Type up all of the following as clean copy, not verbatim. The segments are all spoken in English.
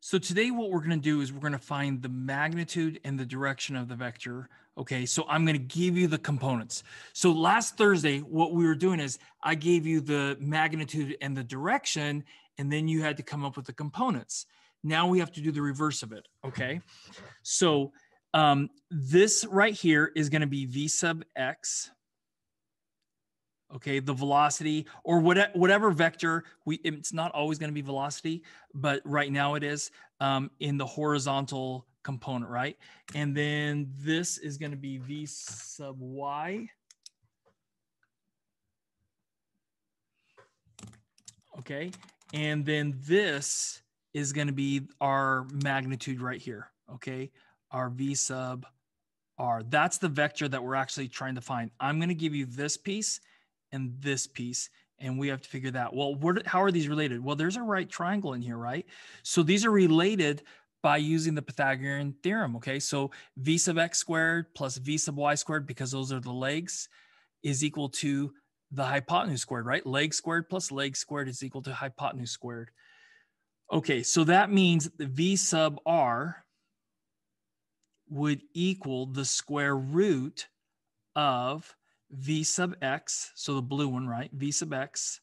So today what we're going to do is we're going to find the magnitude and the direction of the vector. Okay, so I'm going to give you the components. So last Thursday, what we were doing is I gave you the magnitude and the direction, and then you had to come up with the components. Now we have to do the reverse of it. Okay, so this right here is going to be v sub x. Okay, the velocity or whatever vector, it's not always going to be velocity, but right now it is in the horizontal component, right? And then this is going to be v sub y. Okay, and then this is going to be our magnitude right here, okay? Our v sub r. That's the vector that we're actually trying to find. I'm going to give you this piece and this piece, and we have to figure that. Well, how are these related? Well, there's a right triangle in here, right? So these are related by using the Pythagorean theorem, okay? So v sub x squared plus v sub y squared, because those are the legs, is equal to the hypotenuse squared, right? Leg squared plus leg squared is equal to hypotenuse squared. Okay, so that means the v sub r would equal the square root of v sub x, so the blue one, right? V sub x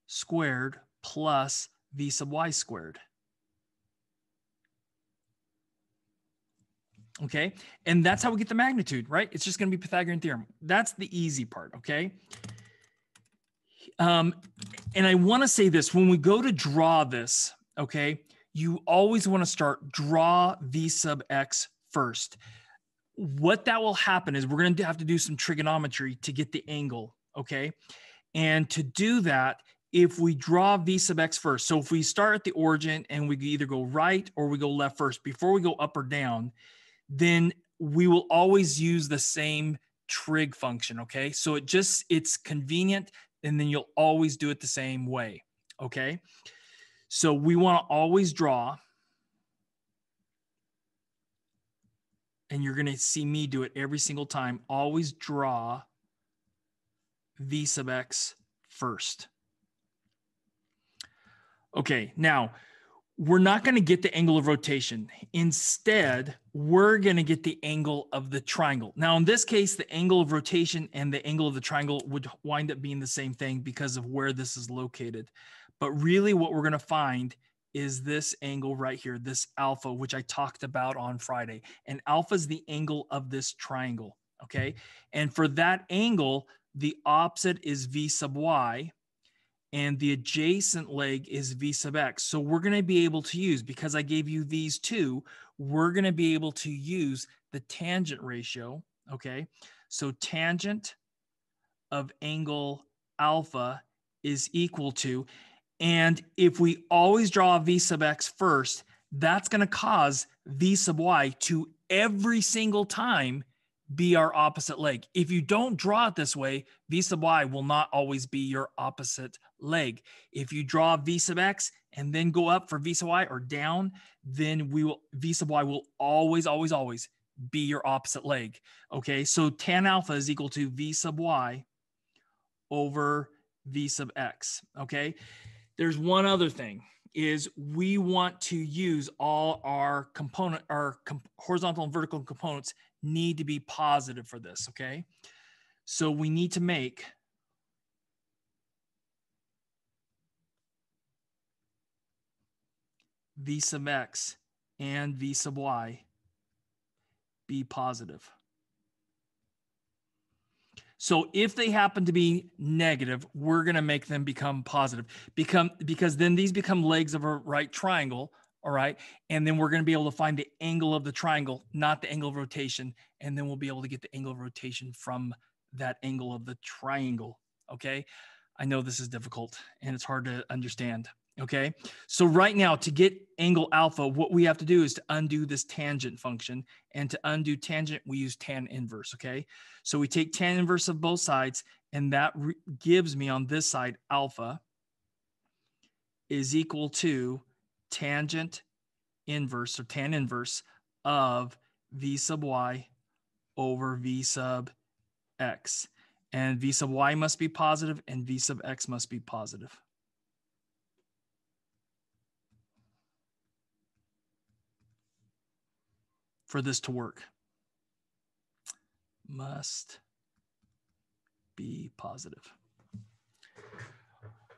squared plus v sub y squared. Okay, and that's how we get the magnitude, right? It's just going to be Pythagorean theorem. That's the easy part, okay? And I want to say this, when we go to draw this, okay, you always want to draw v sub x first. What that will happen is we're going to have to do some trigonometry to get the angle, okay? And to do that, if we draw v sub x first, so if we start at the origin and we either go right or we go left first, before we go up or down, then we will always use the same trig function, okay? So it's convenient, and then you'll always do it the same way, okay? So we want to always draw, and you're going to see me do it every single time, always draw v sub x first. Okay, now we're not going to get the angle of rotation. Instead, we're going to get the angle of the triangle. Now, in this case, the angle of rotation and the angle of the triangle would wind up being the same thing because of where this is located. But really what we're going to find is this angle right here, this alpha, which I talked about on Friday. And alpha is the angle of this triangle, okay? And for that angle, the opposite is v sub y, and the adjacent leg is v sub x. So we're going to be able to use, because I gave you these two, we're going to be able to use the tangent ratio, okay? So tangent of angle alpha is equal to, and if we always draw v sub x first, that's going to cause v sub y to every single time be our opposite leg. If you don't draw it this way, v sub y will not always be your opposite leg. If you draw v sub x and then go up for v sub y or down, then v sub y will always, always, always be your opposite leg. Okay, so tan alpha is equal to v sub y over v sub x. Okay, there's one other thing, is we want to use all our horizontal and vertical components need to be positive for this, okay? So we need to make v sub x and v sub y be positive. So if they happen to be negative, we're going to make them become positive, because then these become legs of a right triangle, all right? And then we're going to be able to find the angle of the triangle, not the angle of rotation, and then we'll be able to get the angle of rotation from that angle of the triangle, okay? I know this is difficult and it's hard to understand, okay? So right now, to get angle alpha, what we have to do is to undo this tangent function, and to undo tangent, we use tan inverse, okay? So we take tan inverse of both sides, and that gives me on this side alpha is equal to tangent inverse, or tan inverse, of v sub y over v sub x. And v sub y must be positive and v sub x must be positive. for this to work. Must be positive.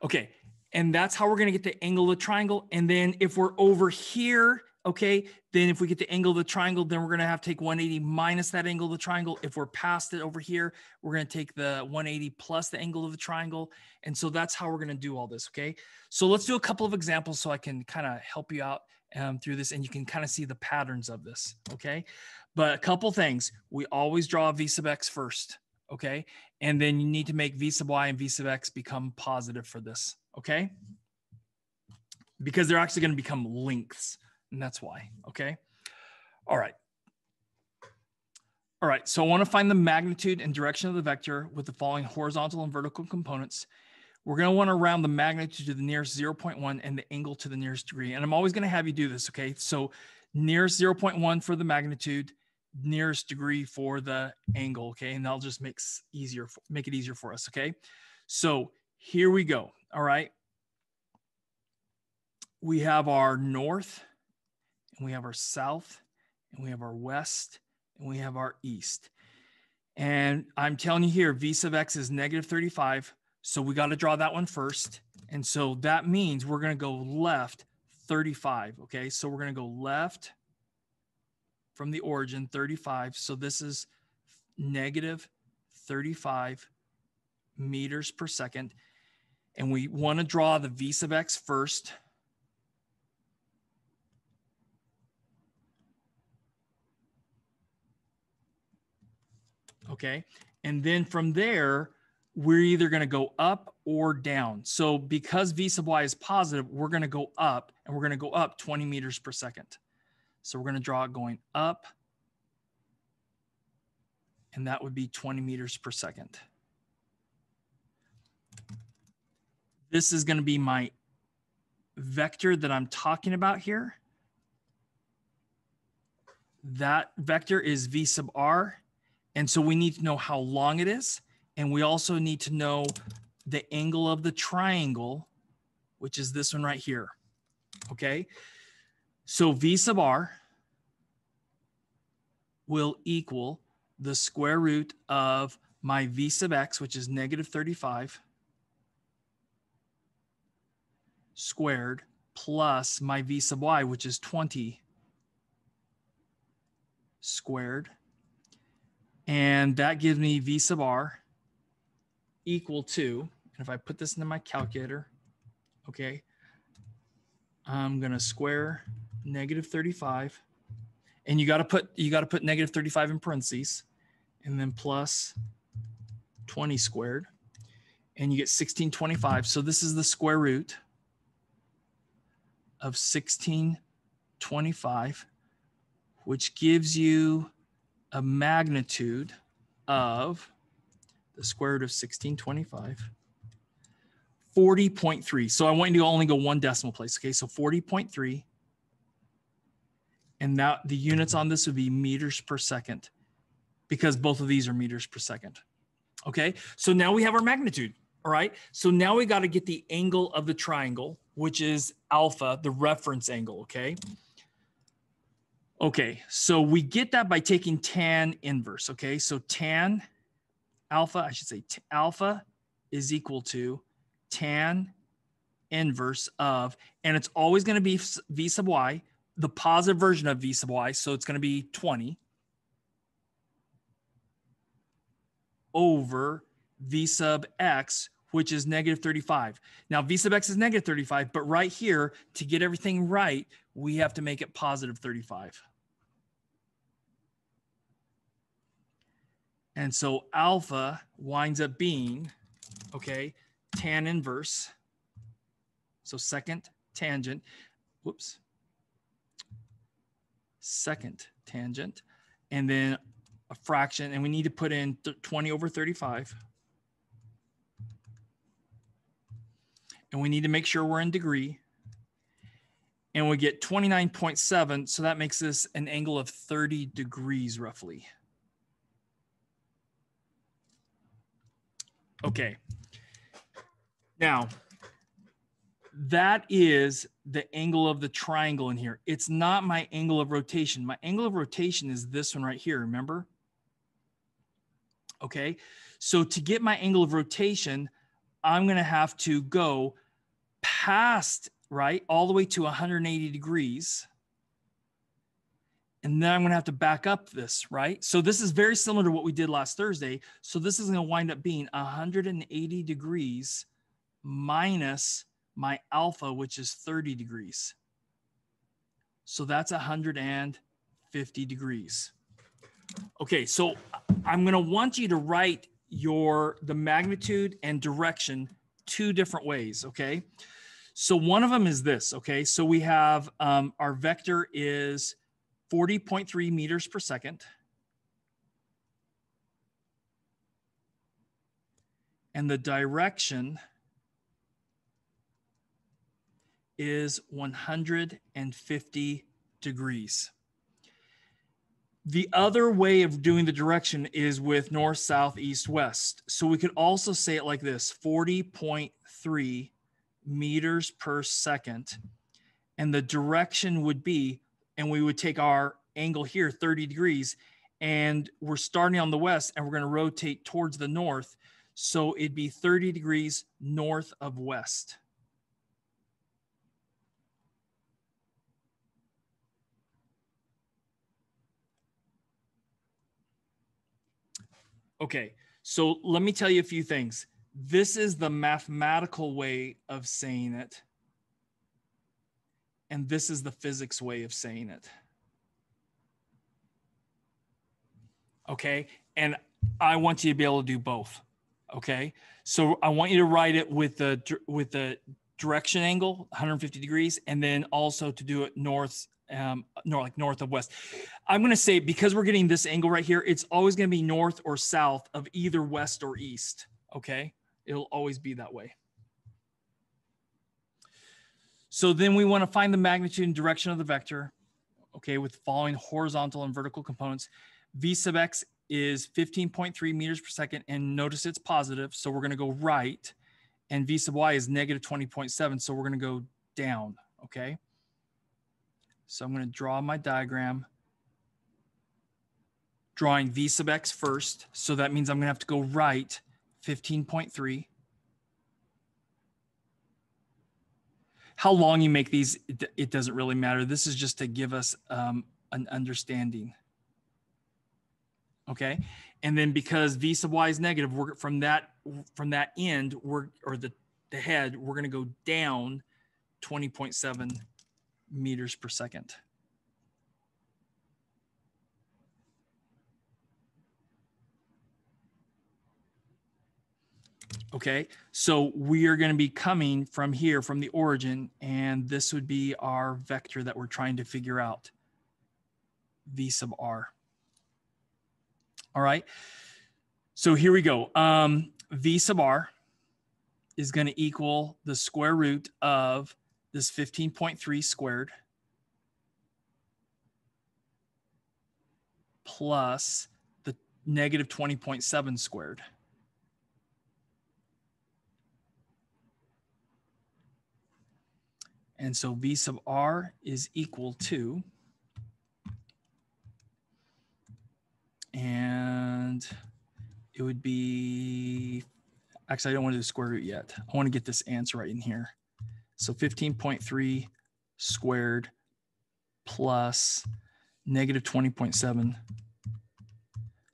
Okay, and that's how we're going to get the angle of the triangle. And then if we're over here, okay, then if we get the angle of the triangle, then we're going to have to take 180 minus that angle of the triangle. If we're past it over here, we're going to take the 180 plus the angle of the triangle. And so that's how we're going to do all this, okay? So let's do a couple of examples so I can kind of help you out through this, and you can kind of see the patterns of this, okay? But a couple things. We always draw v sub x first, okay? And then you need to make v sub y and v sub x become positive for this, okay? Because they're actually going to become lengths, and that's why, okay? All right. All right, so I want to find the magnitude and direction of the vector with the following horizontal and vertical components. We're going to want to round the magnitude to the nearest 0.1 and the angle to the nearest degree. And I'm always going to have you do this, okay? So nearest 0.1 for the magnitude, nearest degree for the angle, okay? And that'll just make it easier for us, okay? So here we go, all right? We have our north, and we have our south, and we have our west, and we have our east. And I'm telling you here, v sub x is negative 35. So we got to draw that one first. And so that means we're going to go left 35. Okay. So we're going to go left from the origin 35. So this is negative 35 meters per second. And we want to draw the v sub x first. Okay. And then from there, we're either going to go up or down. So because v sub y is positive, we're going to go up, and we're going to go up 20 meters per second. So we're going to draw it going up, and that would be 20 meters per second. This is going to be my vector that I'm talking about here. That vector is v sub r. And so we need to know how long it is. And we also need to know the angle of the triangle, which is this one right here. Okay. So v sub r will equal the square root of my v sub x, which is negative 35, squared, plus my v sub y, which is 20 squared. And that gives me v sub r equal to, and if I put this into my calculator, okay, I'm going to square negative 35. And you got to put negative 35 in parentheses, and then plus 20 squared, and you get 1625. So this is the square root of 1625, which gives you a magnitude of the square root of 1625, 40.3. So I want you to only go one decimal place. Okay, so 40.3. And now the units on this would be meters per second, because both of these are meters per second. Okay, so now we have our magnitude. All right, so now we got to get the angle of the triangle, which is alpha, the reference angle. Okay. Okay, so we get that by taking tan inverse. Okay, so tan alpha, I should say alpha is equal to tan inverse of, and it's always going to be v sub y, the positive version of v sub y. So it's going to be 20 over v sub x, which is negative 35. Now v sub x is negative 35, but right here, to get everything right, we have to make it positive 35. And so alpha winds up being, okay, tan inverse. So second tangent, whoops, second tangent, and then a fraction, and we need to put in 20 over 35. And we need to make sure we're in degree. And we get 29.7, so that makes this an angle of 30 degrees roughly. Okay. Now, that is the angle of the triangle in here. It's not my angle of rotation. My angle of rotation is this one right here, remember? Okay, so to get my angle of rotation, I'm going to have to go past, right, all the way to 180 degrees. And then I'm going to have to back up this, right? So this is very similar to what we did last Thursday. So this is going to wind up being 180 degrees minus my alpha, which is 30 degrees. So that's 150 degrees. Okay, so I'm going to want you to write the magnitude and direction two different ways, okay? So one of them is this, okay? So we have our vector is 40.3 meters per second. And the direction is 150 degrees. The other way of doing the direction is with north, south, east, west. So we could also say it like this, 40.3 meters per second. And the direction would be, and we would take our angle here, 30 degrees, and we're starting on the west and we're going to rotate towards the north. So it'd be 30 degrees north of west. Okay, so let me tell you a few things. This is the mathematical way of saying it. And this is the physics way of saying it. Okay, and I want you to be able to do both. Okay, so I want you to write it with the direction angle, 150 degrees, and then also to do it north of west. I'm going to say, because we're getting this angle right here, it's always going to be north or south of either west or east. Okay, it'll always be that way. So then we want to find the magnitude and direction of the vector, okay, with the following horizontal and vertical components. V sub x is 15.3 meters per second, and notice it's positive, so we're going to go right, and V sub y is negative 20.7, so we're going to go down, okay? So I'm going to draw my diagram, drawing V sub x first, so that means I'm going to have to go right 15.3. How long you make these, it doesn't really matter. This is just to give us an understanding. Okay, and then because V sub y is negative, we're from that end, the head, we're going to go down 20.7 meters per second. Okay, so we are going to be coming from here, from the origin, and this would be our vector that we're trying to figure out, V sub r. All right, so here we go. V sub r is going to equal the square root of this 15.3 squared plus the negative 20.7 squared. And so V sub r is equal to, and it would be, actually, I don't want to do the square root yet. I want to get this answer right in here. So 15.3 squared plus negative 20.7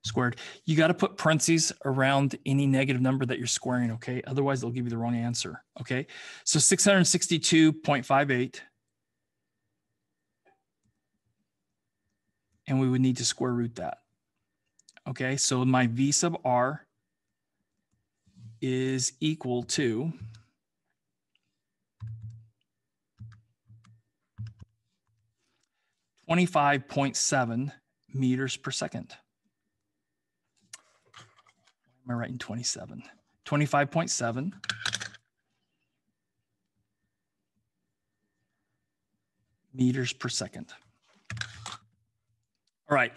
squared. You got to put parentheses around any negative number that you're squaring, okay? Otherwise, they'll give you the wrong answer, okay? So 662.58. And we would need to square root that. Okay, so my V sub r is equal to 25.7 meters per second. Why am I writing 27? 25.7 meters per second. All right,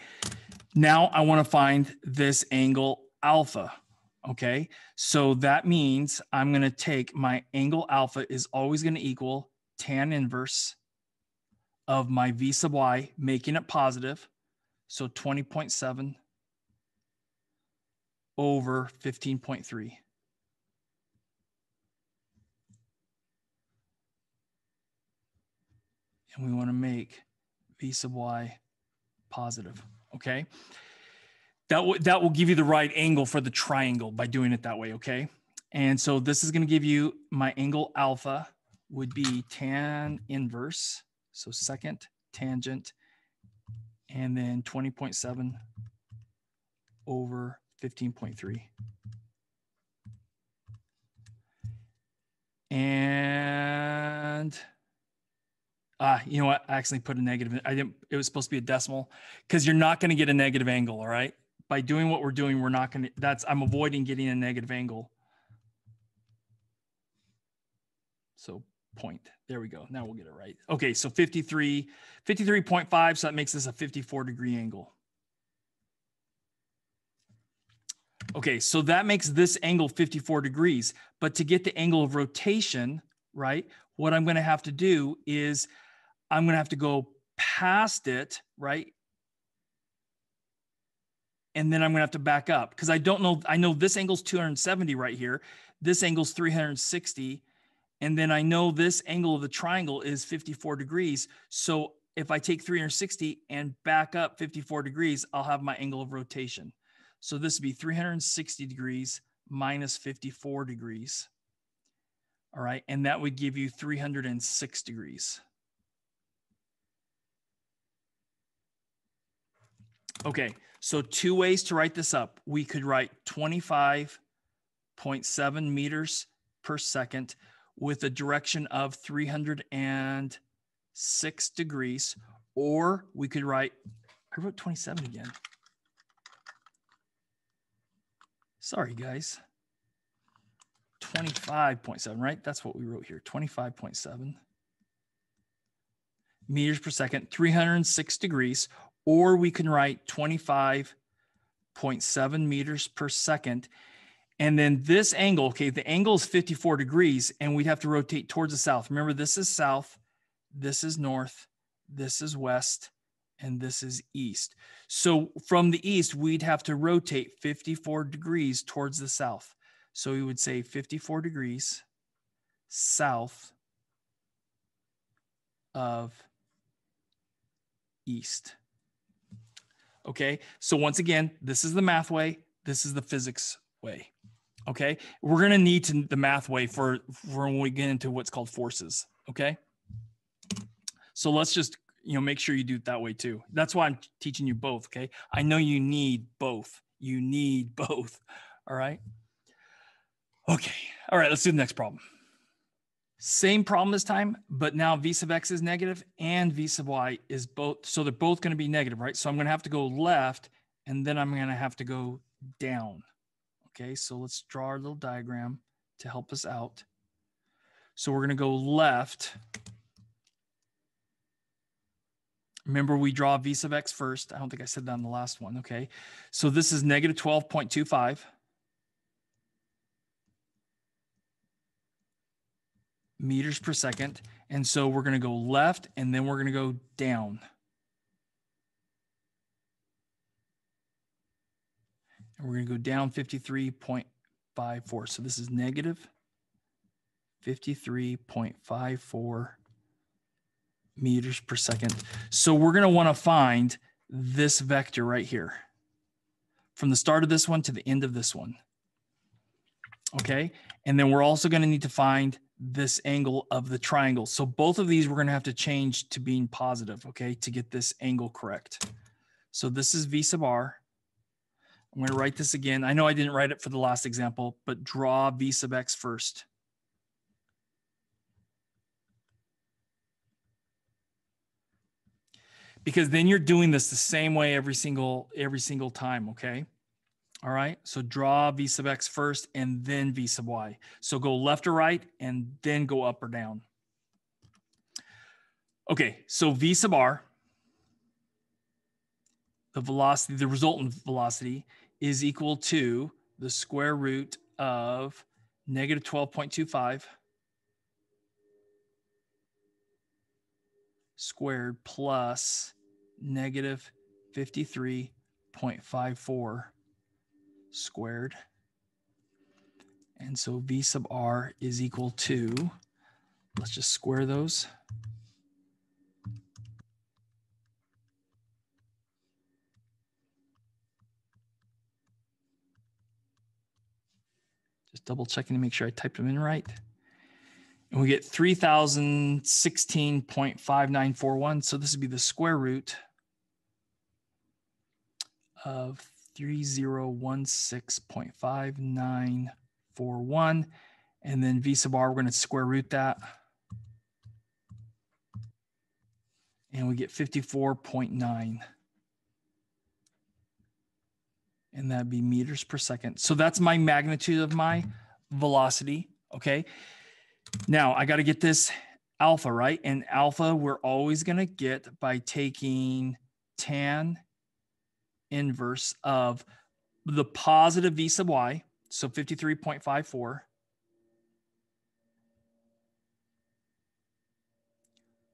now I want to find this angle alpha. Okay, so that means I'm going to take my angle alpha is always going to equal tan inverse of my V sub y, making it positive. So 20.7 over 15.3. And we want to make V sub y positive. Okay. That will give you the right angle for the triangle by doing it that way. Okay. And so this is going to give you my angle alpha would be tan inverse. So second tangent, and then 20.7 over 15.3. And you know what? I actually put a negative in. I didn't, it was supposed to be a decimal because you're not going to get a negative angle. All right. By doing what we're doing, we're not going to, I'm avoiding getting a negative angle. So point, there we go. Now we'll get it right. Okay. So 53.5. So that makes this a 54-degree angle. Okay. So that makes this angle 54 degrees, but to get the angle of rotation, right? What I'm going to have to do is I'm going to have to go past it, right? And then I'm going to have to back up because I don't know. I know this angle's 270 right here. This angle's 360. And then I know this angle of the triangle is 54 degrees. So if I take 360 and back up 54 degrees, I'll have my angle of rotation. So this would be 360 degrees minus 54 degrees. All right. And that would give you 306 degrees. Okay. So two ways to write this up. We could write 25.7 meters per second with a direction of 306 degrees, or we could write, I wrote 27 again. Sorry, guys. 25.7, right? That's what we wrote here, 25.7 meters per second, 306 degrees, or we can write 25.7 meters per second. And then this angle, okay, the angle is 54 degrees, and we'd have to rotate towards the south. Remember, this is south, this is north, this is west, and this is east. So from the east, we'd have to rotate 54 degrees towards the south. So we would say 54 degrees south of east. Okay, so once again, this is the math way, this is the physics way. Okay, we're going to need the math way for when we get into what's called forces. Okay, so let's just, make sure you do it that way too. That's why I'm teaching you both. Okay, I know you need both. You need both. All right. Okay. All right. Let's do the next problem. Same problem this time, but now V sub x is negative and V sub y is both. So they're both going to be negative, right? So I'm going to have to go left, and then I'm going to have to go down. Okay, so let's draw our little diagram to help us out. So we're going to go left. Remember, we draw V sub x first. I don't think I said that on the last one. Okay, so this is negative 12.25. meters per second. And so we're going to go left, and then we're going to go down. And we're going to go down 53.54. So this is negative 53.54 meters per second. So we're going to want to find this vector right here from the start of this one to the end of this one. Okay. And then we're also going to need to find this angle of the triangle. So both of these we're going to have to change to being positive, okay, to get this angle correct. So this is V sub r. I'm going to write this again. I know I didn't write it for the last example, but draw V sub x first. Because then you're doing this the same way every single time, okay? All right, so draw V sub x first and then V sub y. So go left or right and then go up or down. Okay, so V sub r, the velocity, the resultant velocity is equal to the square root of negative 12.25 squared plus negative 53.54 squared. And so V sub r is equal to, let's just square those. Just double checking to make sure I typed them in right. And we get 3016.5941. So this would be the square root of 3016.5941. And then V sub r, we're going to square root that. And we get 54.9. And that'd be meters per second. So that's my magnitude of my velocity, okay? Now I got to get this alpha, right? And alpha we're always going to get by taking tan inverse of the positive V sub y, so 53.54,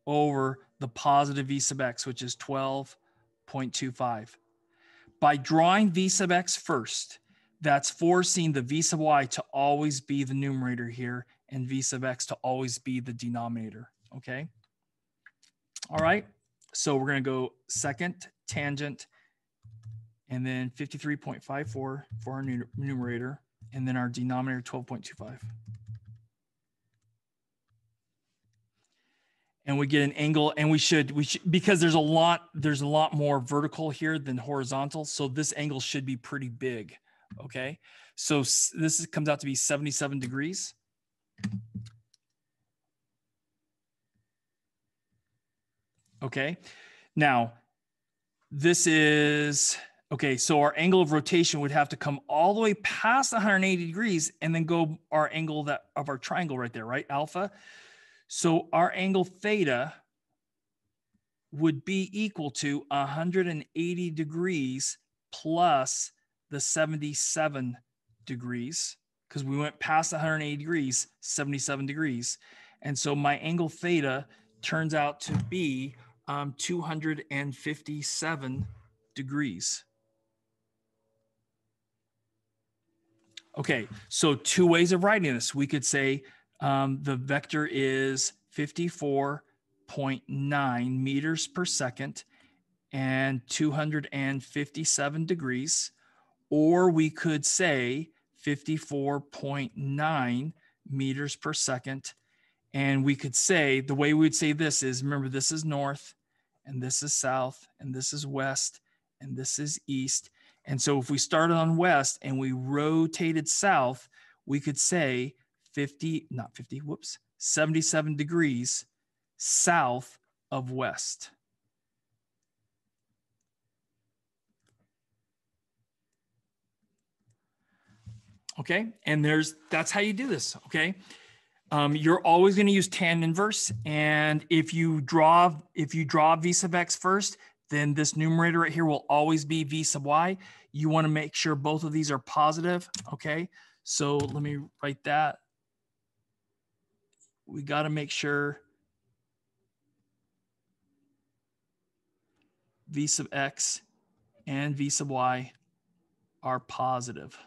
over the positive V sub x, which is 12.25. By drawing V sub x first, that's forcing the V sub y to always be the numerator here and V sub x to always be the denominator, okay? All right, so we're gonna go second tangent and then 53.54 for our numerator and then our denominator 12.25. And we get an angle, and we should because there's a lot more vertical here than horizontal, so this angle should be pretty big. Okay, so this comes out to be 77 degrees. Okay, now this is okay. So our angle of rotation would have to come all the way past 180 degrees, and then go our angle of our triangle right there, right, alpha. So our angle theta would be equal to 180 degrees plus the 77 degrees, because we went past 180 degrees, 77 degrees. And so my angle theta turns out to be 257 degrees. Okay, so two ways of writing this. We could say the vector is 54.9 meters per second and 257 degrees, or we could say 54.9 meters per second. And we could say, the way we would say this is, remember, this is north and this is south and this is west and this is east. And so if we started on west and we rotated south, we could say 77 degrees south of west. Okay, and that's how you do this, okay? You're always going to use tan inverse, and if you draw V sub x first, then this numerator right here will always be V sub y. You want to make sure both of these are positive, okay? So let me write that. We got to make sure V sub x and V sub y are positive.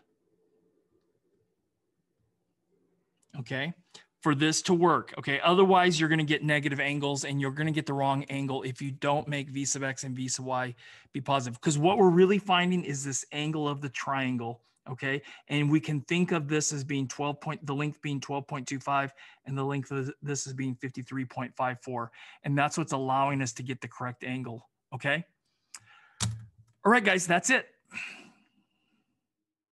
Okay, for this to work. Okay, otherwise you're going to get negative angles and you're going to get the wrong angle if you don't make V sub x and V sub y be positive. Because what we're really finding is this angle of the triangle. Okay, and we can think of this as being the length being 12.25 and the length of this as being 53.54, and that's what's allowing us to get the correct angle. Okay, all right guys, that's it.